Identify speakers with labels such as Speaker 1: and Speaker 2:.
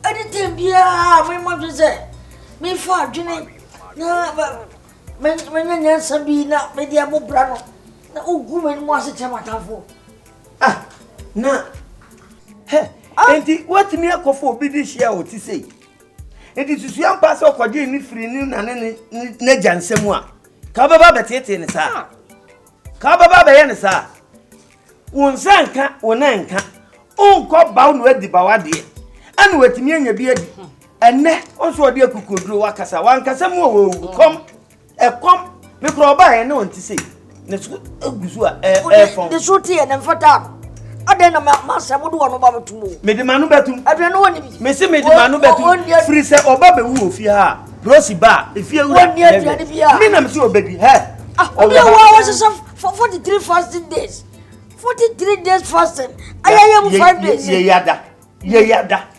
Speaker 1: Anything be my mother say. Me for Jenny. No, when Sabina, maybe a brano. No, woman was a chamatafu.
Speaker 2: Ah, na. Hey, auntie, what me a coffee be this year to say? It is young pastor for doing free noon and Nejan Semua. Kababa Betty in sa. Kababa Bayanasa. Unsanka, Unanka. Unco bound with the Bawadi. And with me and your beard. And ne also dear cuckoo drew Wakasa, one Casamu come a come, me crowbar and no one to say. The
Speaker 1: shooty and for time. I don't know, Master would want about to move.
Speaker 2: Made the Manu Betum,
Speaker 1: I don't know what
Speaker 2: Messi made the Manu Betum, free set or Bobby Woof, ya, Rosy Bar, if you want near the Minam to baby, hey.
Speaker 1: Oh, was for 43 fasting days. 43 days fasting. I am 5 days.
Speaker 2: Yada.